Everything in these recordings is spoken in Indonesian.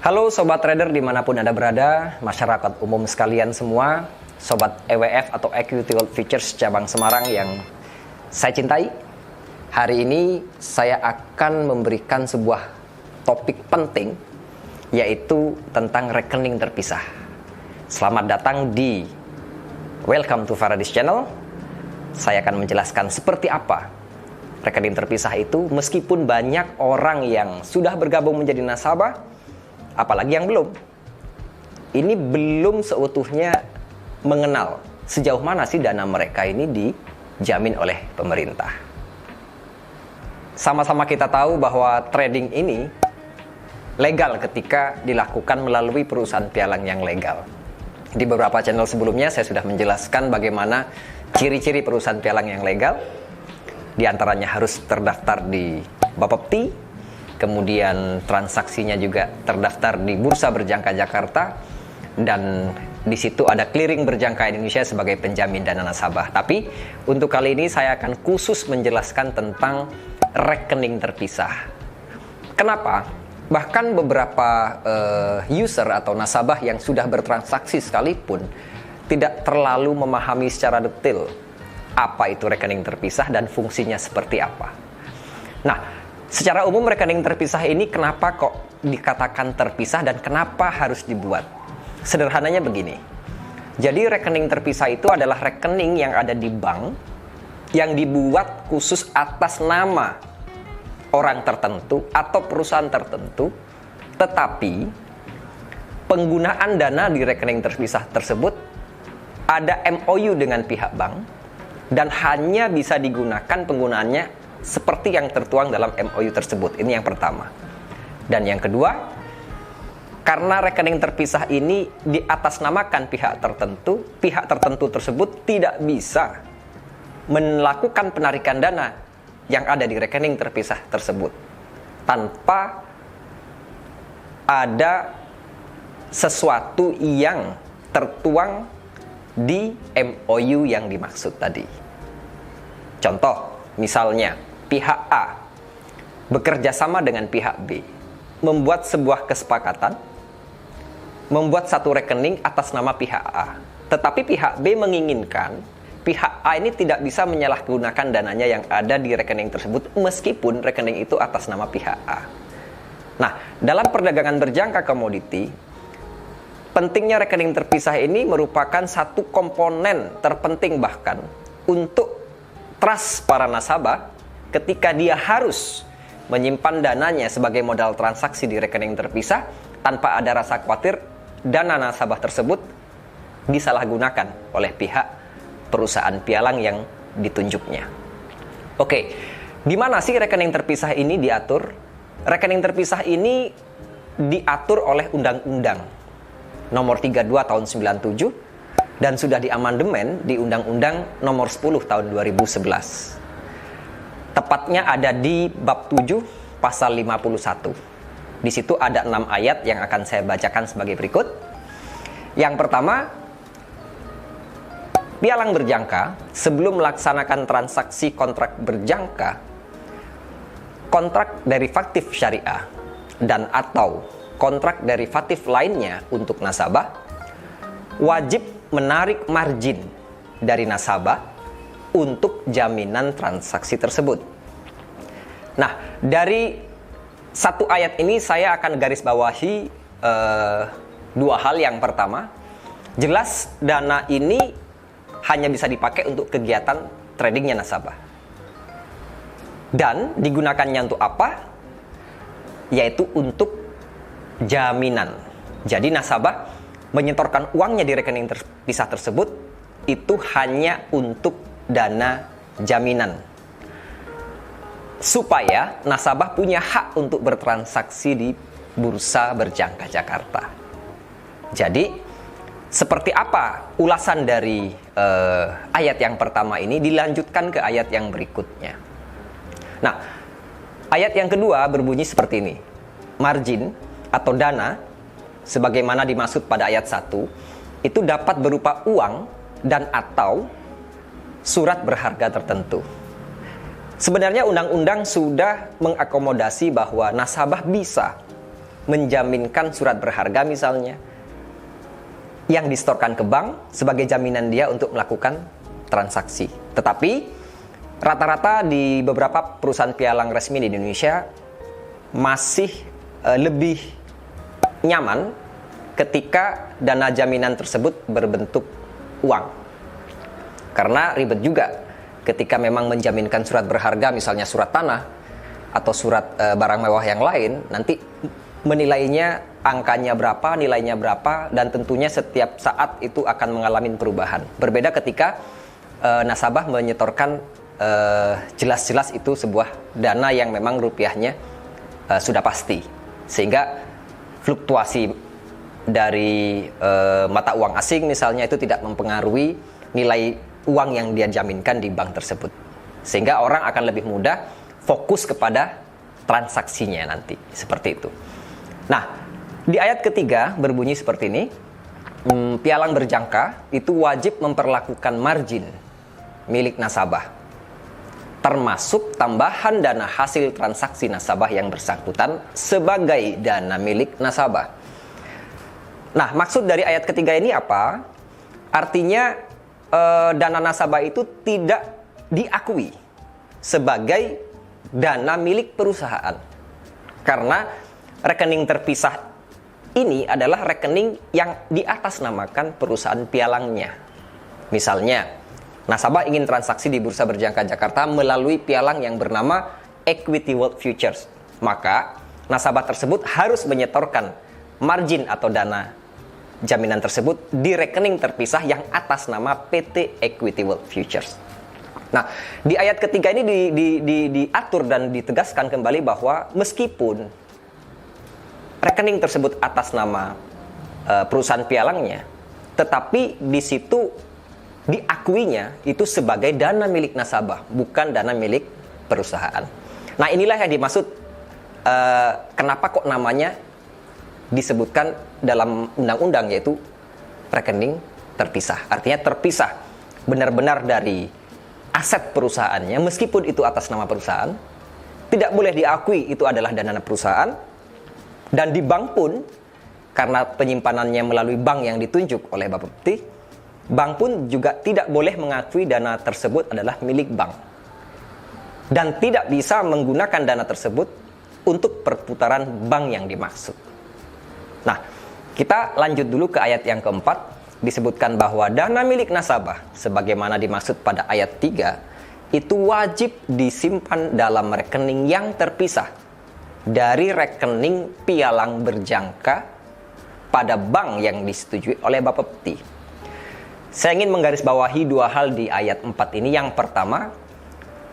Halo Sobat Trader dimanapun Anda berada, masyarakat umum sekalian semua, Sobat EWF atau Equity World Futures cabang Semarang yang saya cintai. Hari ini saya akan memberikan sebuah topik penting, yaitu tentang rekening terpisah. Selamat datang di Welcome to Faradis Channel. Saya akan menjelaskan seperti apa rekening terpisah itu, meskipun banyak orang yang sudah bergabung menjadi nasabah, apalagi yang belum. Ini belum seutuhnya mengenal sejauh mana sih dana mereka ini dijamin oleh pemerintah. Sama-sama kita tahu bahwa trading ini legal ketika dilakukan melalui perusahaan pialang yang legal. Di beberapa channel sebelumnya saya sudah menjelaskan bagaimana ciri-ciri perusahaan pialang yang legal. Di antaranya harus terdaftar di Bapepti, kemudian transaksinya juga terdaftar di Bursa Berjangka Jakarta, dan di situ ada clearing berjangka Indonesia sebagai penjamin dana nasabah. Tapi untuk kali ini saya akan khusus menjelaskan tentang rekening terpisah. Kenapa? Bahkan beberapa user atau nasabah yang sudah bertransaksi sekalipun tidak terlalu memahami secara detail apa itu rekening terpisah dan fungsinya seperti apa. Nah, secara umum rekening terpisah ini kenapa kok dikatakan terpisah dan kenapa harus dibuat? Sederhananya begini. Jadi rekening terpisah itu adalah rekening yang ada di bank yang dibuat khusus atas nama orang tertentu atau perusahaan tertentu, tetapi penggunaan dana di rekening terpisah tersebut ada MOU dengan pihak bank dan hanya bisa digunakan penggunaannya seperti yang tertuang dalam MOU tersebut. Ini yang pertama. Dan yang kedua, karena rekening terpisah ini diatasnamakan pihak tertentu tersebut tidak bisa melakukan penarikan dana yang ada di rekening terpisah tersebut tanpa ada sesuatu yang tertuang di MOU yang dimaksud tadi. Contoh, misalnya pihak A bekerja sama dengan pihak B, membuat sebuah kesepakatan, membuat satu rekening atas nama pihak A. Tetapi pihak B menginginkan pihak A ini tidak bisa menyalahgunakan dananya yang ada di rekening tersebut, meskipun rekening itu atas nama pihak A. Nah, dalam perdagangan berjangka komoditi, pentingnya rekening terpisah ini merupakan satu komponen terpenting bahkan untuk trust para nasabah ketika dia harus menyimpan dananya sebagai modal transaksi di rekening terpisah tanpa ada rasa khawatir dana nasabah tersebut disalahgunakan oleh pihak perusahaan pialang yang ditunjuknya. Oke, di mana sih rekening terpisah ini diatur? Rekening terpisah ini diatur oleh Undang-Undang Nomor 32 Tahun 97 dan sudah diamandemen di Undang-Undang Nomor 10 Tahun 2011. Tepatnya ada di bab 7 pasal 51. Di situ ada 6 ayat yang akan saya bacakan sebagai berikut. Yang pertama, pialang berjangka sebelum melaksanakan transaksi kontrak berjangka, kontrak derivatif syariah dan atau kontrak derivatif lainnya untuk nasabah, wajib menarik margin dari nasabah untuk jaminan transaksi tersebut. Nah, dari satu ayat ini saya akan garis bawahi dua hal. Yang pertama, jelas dana ini hanya bisa dipakai untuk kegiatan tradingnya nasabah. Dan digunakannya untuk apa? Yaitu untuk jaminan. Jadi nasabah menyetorkan uangnya di rekening terpisah tersebut itu hanya untuk dana jaminan, supaya nasabah punya hak untuk bertransaksi di Bursa Berjangka Jakarta. Jadi seperti apa ulasan dari ayat yang pertama ini dilanjutkan ke ayat yang berikutnya. Nah, ayat yang kedua berbunyi seperti ini. Margin atau dana sebagaimana dimaksud pada ayat 1 itu dapat berupa uang dan atau surat berharga tertentu. Sebenarnya undang-undang sudah mengakomodasi bahwa nasabah bisa menjaminkan surat berharga misalnya yang disetorkan ke bank sebagai jaminan dia untuk melakukan transaksi. Tetapi rata-rata di beberapa perusahaan pialang resmi di Indonesia masih lebih nyaman ketika dana jaminan tersebut berbentuk uang. Karena ribet juga ketika memang menjaminkan surat berharga, misalnya surat tanah atau surat barang mewah yang lain, nanti menilainya angkanya berapa, nilainya berapa, dan tentunya setiap saat itu akan mengalami perubahan. Berbeda ketika nasabah menyetorkan jelas-jelas itu sebuah dana yang memang rupiahnya sudah pasti, sehingga fluktuasi dari mata uang asing misalnya itu tidak mempengaruhi nilai uang yang dia jaminkan di bank tersebut, sehingga orang akan lebih mudah fokus kepada transaksinya nanti, seperti itu. Nah, di ayat ketiga berbunyi seperti ini, pialang berjangka itu wajib memperlakukan margin milik nasabah, termasuk tambahan dana hasil transaksi nasabah yang bersangkutan sebagai dana milik nasabah. Nah, maksud dari ayat ketiga ini apa? Artinya dana nasabah itu tidak diakui sebagai dana milik perusahaan, karena rekening terpisah ini adalah rekening yang diatasnamakan perusahaan pialangnya. Misalnya, nasabah ingin transaksi di Bursa Berjangka Jakarta melalui pialang yang bernama Equity World Futures, maka nasabah tersebut harus menyetorkan margin atau dana jaminan tersebut di rekening terpisah yang atas nama PT Equity World Futures. Nah, di ayat ketiga ini diatur dan ditegaskan kembali bahwa meskipun rekening tersebut atas nama perusahaan pialangnya, tetapi di situ diakuinya itu sebagai dana milik nasabah, bukan dana milik perusahaan. Nah, inilah yang dimaksud kenapa kok namanya disebutkan dalam undang-undang, yaitu rekening terpisah. Artinya terpisah benar-benar dari aset perusahaannya, meskipun itu atas nama perusahaan, tidak boleh diakui itu adalah dana perusahaan. Dan di bank pun, karena penyimpanannya melalui bank yang ditunjuk oleh Bapepti, bank pun juga tidak boleh mengakui dana tersebut adalah milik bank, dan tidak bisa menggunakan dana tersebut untuk perputaran bank yang dimaksud. Nah, kita lanjut dulu ke ayat yang keempat. Disebutkan bahwa dana milik nasabah sebagaimana dimaksud pada ayat 3 itu wajib disimpan dalam rekening yang terpisah dari rekening pialang berjangka pada bank yang disetujui oleh Bapepti. Saya ingin menggarisbawahi dua hal di ayat 4 ini. Yang pertama,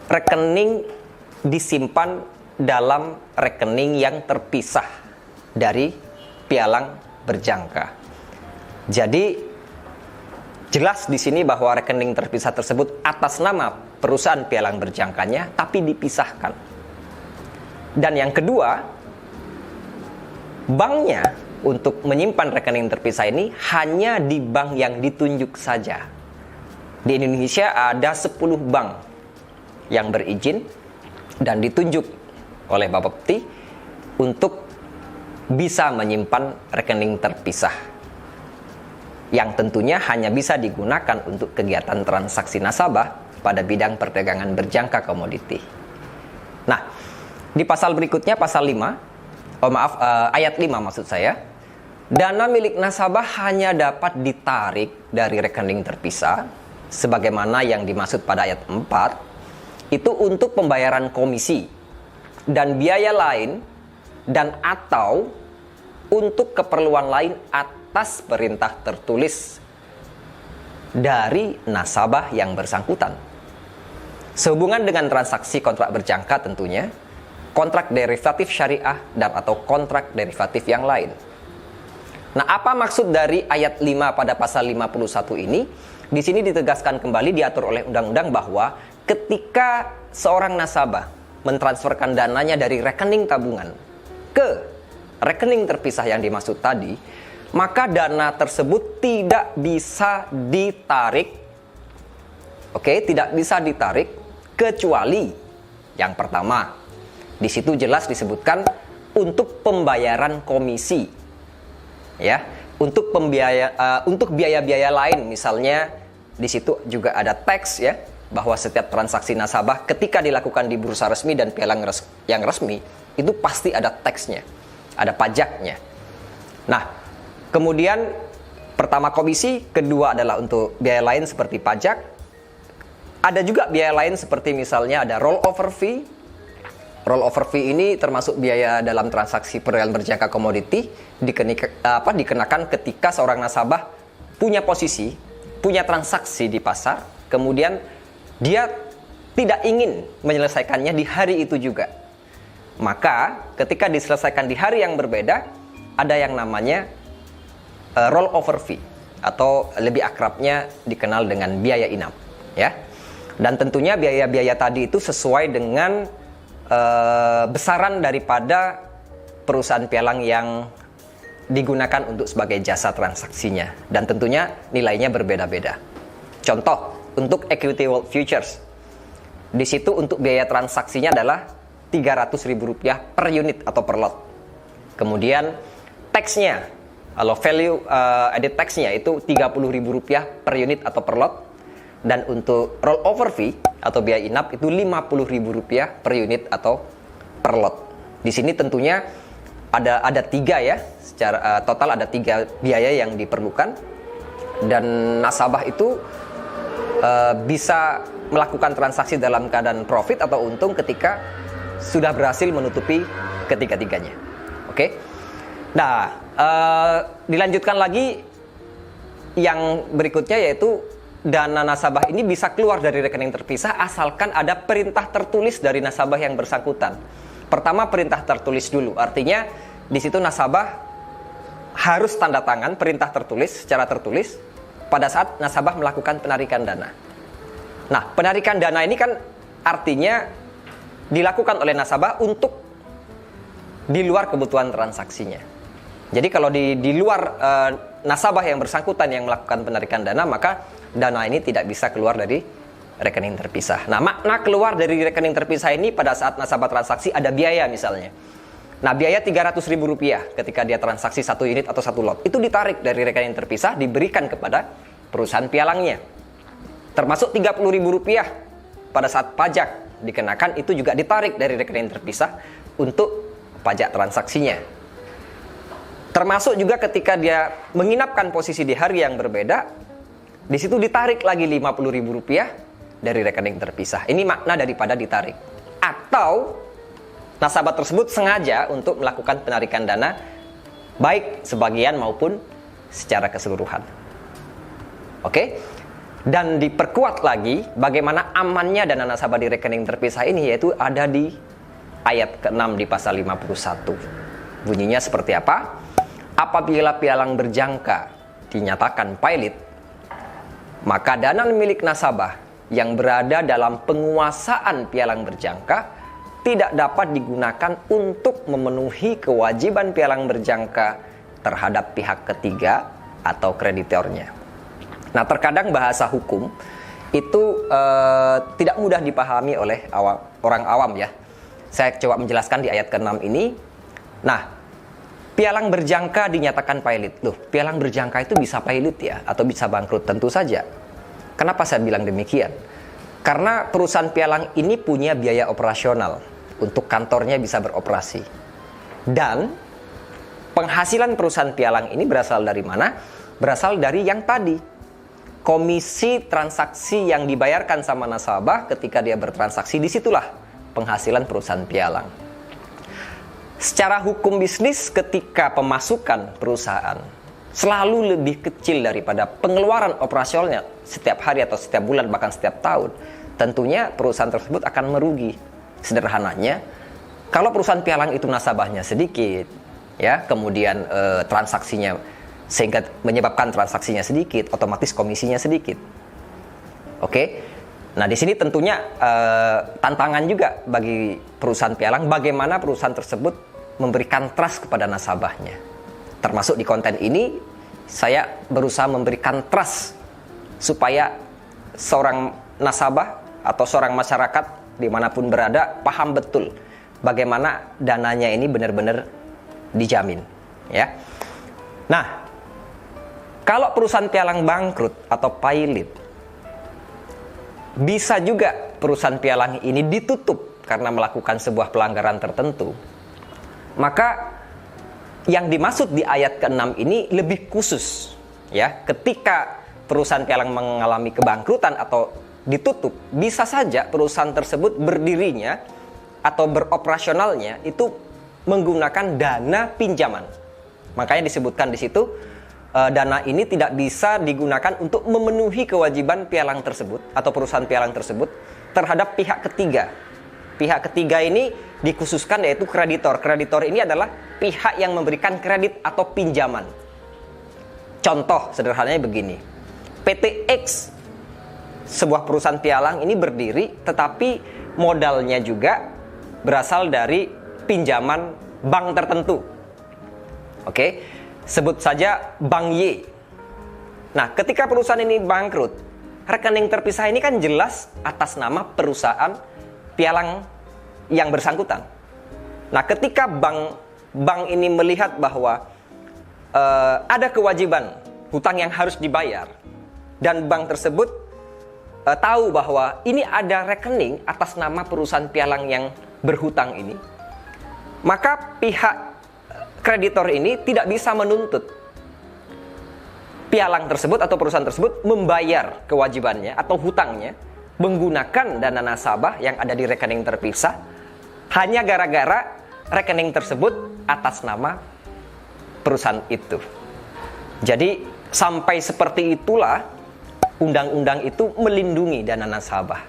rekening disimpan dalam rekening yang terpisah dari pialang berjangka. Jadi jelas di sini bahwa rekening terpisah tersebut atas nama perusahaan pialang berjangkanya, tapi dipisahkan. Dan yang kedua, banknya untuk menyimpan rekening terpisah ini hanya di bank yang ditunjuk saja. Di Indonesia ada 10 bank yang berizin dan ditunjuk oleh Bapepti untuk bisa menyimpan rekening terpisah, yang tentunya hanya bisa digunakan untuk kegiatan transaksi nasabah pada bidang perdagangan berjangka komoditi. Nah, di pasal berikutnya, pasal 5, ayat 5 maksud saya, dana milik nasabah hanya dapat ditarik dari rekening terpisah, sebagaimana yang dimaksud pada ayat 4, itu untuk pembayaran komisi dan biaya lain, dan atau untuk keperluan lain atas perintah tertulis dari nasabah yang bersangkutan. Sehubungan dengan transaksi kontrak berjangka tentunya, kontrak derivatif syariah dan atau kontrak derivatif yang lain. Nah, apa maksud dari ayat 5 pada pasal 51 ini? Di sini ditegaskan kembali, diatur oleh undang-undang bahwa ketika seorang nasabah mentransferkan dananya dari rekening tabungan ke rekening terpisah yang dimaksud tadi, maka dana tersebut tidak bisa ditarik. Tidak bisa ditarik kecuali yang pertama, di situ jelas disebutkan untuk pembayaran komisi, ya, untuk biaya-biaya lain, misalnya di situ juga ada tax, ya, bahwa setiap transaksi nasabah ketika dilakukan di bursa resmi dan pialang yang resmi itu pasti ada taxnya, ada pajaknya. Nah, kemudian pertama komisi, kedua adalah untuk biaya lain seperti pajak. Ada juga biaya lain seperti misalnya ada rollover fee. Rollover fee ini termasuk biaya dalam transaksi perdayaan berjangka komoditi dikenakan ketika seorang nasabah punya posisi, punya transaksi di pasar, kemudian dia tidak ingin menyelesaikannya di hari itu juga. Maka ketika diselesaikan di hari yang berbeda, ada yang namanya rollover fee, atau lebih akrabnya dikenal dengan biaya inap, ya. Dan tentunya biaya-biaya tadi itu sesuai dengan besaran daripada perusahaan pialang yang digunakan untuk sebagai jasa transaksinya. Dan tentunya nilainya berbeda-beda. Contoh, untuk equity world futures. Di situ untuk biaya transaksinya adalah Rp300.000 per unit atau per lot. Kemudian tax-nya, kalau value added tax-nya itu Rp30.000 per unit atau per lot. Dan untuk rollover fee atau biaya inap itu Rp50.000 per unit atau per lot. Di sini tentunya ada tiga, ya, secara total ada 3 biaya yang diperlukan, dan nasabah itu bisa melakukan transaksi dalam keadaan profit atau untung ketika sudah berhasil menutupi ketiga-tiganya. Oke. Nah, dilanjutkan lagi yang berikutnya, yaitu dana nasabah ini bisa keluar dari rekening terpisah asalkan ada perintah tertulis dari nasabah yang bersangkutan. Pertama, perintah tertulis dulu. Artinya di situ nasabah harus tanda tangan perintah tertulis secara tertulis pada saat nasabah melakukan penarikan dana. Nah, penarikan dana ini kan artinya dilakukan oleh nasabah untuk di luar kebutuhan transaksinya. Jadi kalau di luar nasabah yang bersangkutan yang melakukan penarikan dana, maka dana ini tidak bisa keluar dari rekening terpisah. Nah, makna keluar dari rekening terpisah ini pada saat nasabah transaksi ada biaya misalnya. Nah, biaya Rp300.000 ketika dia transaksi 1 unit atau 1 lot. Itu ditarik dari rekening terpisah, diberikan kepada perusahaan pialangnya. Termasuk Rp30.000 pada saat pajak dikenakan, itu juga ditarik dari rekening terpisah untuk pajak transaksinya. Termasuk juga ketika dia menginapkan posisi di hari yang berbeda, di situ ditarik lagi Rp50.000 dari rekening terpisah. Ini makna daripada ditarik. Atau nasabah tersebut sengaja untuk melakukan penarikan dana, baik sebagian maupun secara keseluruhan. Oke? Dan diperkuat lagi bagaimana amannya dana nasabah di rekening terpisah ini, yaitu ada di ayat ke-6 di pasal 51. Bunyinya seperti apa? Apabila pialang berjangka dinyatakan pailit, maka dana milik nasabah yang berada dalam penguasaan pialang berjangka tidak dapat digunakan untuk memenuhi kewajiban pialang berjangka terhadap pihak ketiga atau kreditornya. Nah, terkadang bahasa hukum itu tidak mudah dipahami oleh orang awam, ya. Saya coba menjelaskan di ayat ke-6 ini. Nah, pialang berjangka dinyatakan pailit. Loh, pialang berjangka itu bisa pailit, ya, atau bisa bangkrut? Tentu saja. Kenapa saya bilang demikian? Karena perusahaan pialang ini punya biaya operasional untuk kantornya bisa beroperasi. Dan penghasilan perusahaan pialang ini berasal dari mana? Berasal dari yang tadi. Komisi transaksi yang dibayarkan sama nasabah ketika dia bertransaksi, disitulah penghasilan perusahaan pialang. Secara hukum bisnis, ketika pemasukan perusahaan selalu lebih kecil daripada pengeluaran operasionalnya setiap hari atau setiap bulan, bahkan setiap tahun, tentunya perusahaan tersebut akan merugi. Sederhananya, kalau perusahaan pialang itu nasabahnya sedikit, ya, kemudian transaksinya, sehingga menyebabkan transaksinya sedikit, otomatis komisinya sedikit. Oke? Nah, di sini tentunya tantangan juga bagi perusahaan pialang bagaimana perusahaan tersebut memberikan trust kepada nasabahnya. Termasuk di konten ini, saya berusaha memberikan trust supaya seorang nasabah atau seorang masyarakat dimanapun berada paham betul bagaimana dananya ini benar-benar dijamin, ya. Nah, kalau perusahaan pialang bangkrut atau pailit, bisa juga perusahaan pialang ini ditutup karena melakukan sebuah pelanggaran tertentu. Maka yang dimaksud di ayat ke-6 ini lebih khusus, ya. Ketika perusahaan pialang mengalami kebangkrutan atau ditutup, bisa saja perusahaan tersebut berdirinya atau beroperasionalnya itu menggunakan dana pinjaman. Makanya disebutkan di situ dana ini tidak bisa digunakan untuk memenuhi kewajiban pialang tersebut atau perusahaan pialang tersebut terhadap pihak ketiga. Pihak ketiga ini dikhususkan yaitu kreditor. Kreditor ini adalah pihak yang memberikan kredit atau pinjaman. Contoh sederhananya begini. PT X, sebuah perusahaan pialang ini berdiri, tetapi modalnya juga berasal dari pinjaman bank tertentu. Oke, sebut saja Bank Y. Nah, ketika perusahaan ini bangkrut, rekening terpisah ini kan jelas atas nama perusahaan pialang yang bersangkutan. Nah, ketika bank ini melihat bahwa ada kewajiban hutang yang harus dibayar, dan bank tersebut tahu bahwa ini ada rekening atas nama perusahaan pialang yang berhutang ini, maka pihak kreditor ini tidak bisa menuntut pialang tersebut atau perusahaan tersebut membayar kewajibannya atau hutangnya menggunakan dana nasabah yang ada di rekening terpisah hanya gara-gara rekening tersebut atas nama perusahaan itu. Jadi sampai seperti itulah undang-undang itu melindungi dana nasabah.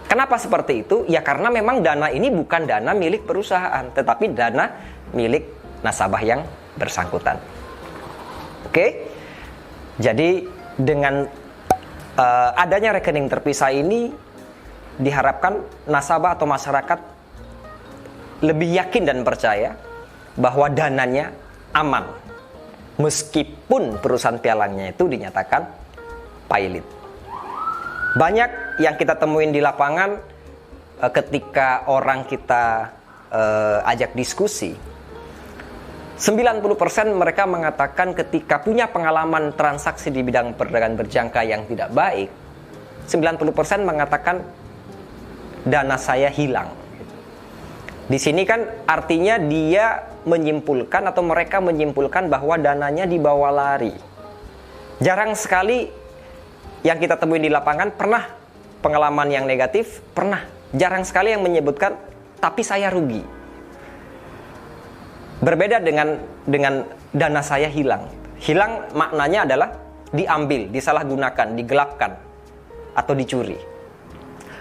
Kenapa seperti itu? Ya karena memang dana ini bukan dana milik perusahaan, tetapi dana milik nasabah yang bersangkutan. Oke? Jadi dengan adanya rekening terpisah ini diharapkan nasabah atau masyarakat lebih yakin dan percaya bahwa dananya aman meskipun perusahaan pialangnya itu dinyatakan pailit. Banyak yang kita temuin di lapangan ketika orang kita ajak diskusi, 90% mereka mengatakan ketika punya pengalaman transaksi di bidang perdagangan berjangka yang tidak baik, 90% mengatakan dana saya hilang. Di sini kan artinya dia menyimpulkan atau mereka menyimpulkan bahwa dananya dibawa lari. Jarang sekali yang kita temui di lapangan pernah pengalaman yang negatif, pernah. Jarang sekali yang menyebutkan tapi saya rugi. Berbeda dengan dana saya hilang. Hilang maknanya adalah diambil, disalahgunakan, digelapkan, atau dicuri.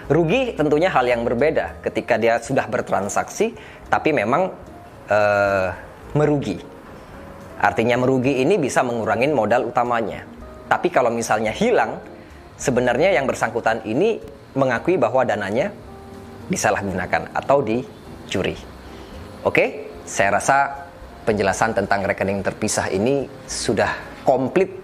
Rugi tentunya hal yang berbeda ketika dia sudah bertransaksi, tapi memang merugi. Artinya merugi ini bisa mengurangi modal utamanya. Tapi kalau misalnya hilang, sebenarnya yang bersangkutan ini mengakui bahwa dananya disalahgunakan atau dicuri. Oke? Saya rasa penjelasan tentang rekening terpisah ini sudah komplit.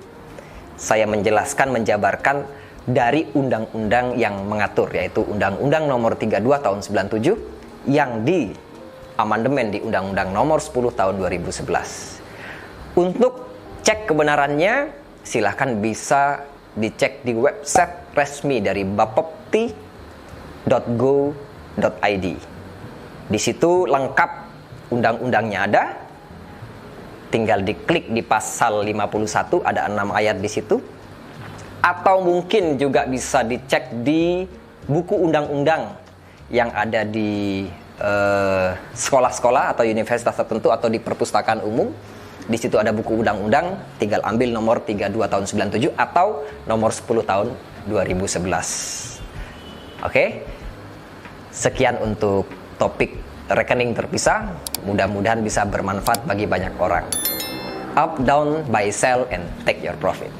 Saya menjelaskan, menjabarkan dari undang-undang yang mengatur, yaitu Undang-Undang Nomor 32 Tahun 97 yang diamandemen di Undang-Undang Nomor 10 Tahun 2011. Untuk cek kebenarannya, silahkan bisa dicek di website resmi dari bapepti.go.id. Di situ lengkap undang-undangnya ada, tinggal diklik di pasal 51, ada 6 ayat di situ. Atau mungkin juga bisa dicek di buku undang-undang yang ada di sekolah-sekolah atau universitas tertentu atau di perpustakaan umum. Di situ ada buku undang-undang, tinggal ambil nomor 32 tahun 97 atau nomor 10 tahun 2011. Oke? Sekian untuk topik rekening terpisah, mudah-mudahan bisa bermanfaat bagi banyak orang. Up, down, buy, sell, and take your profit.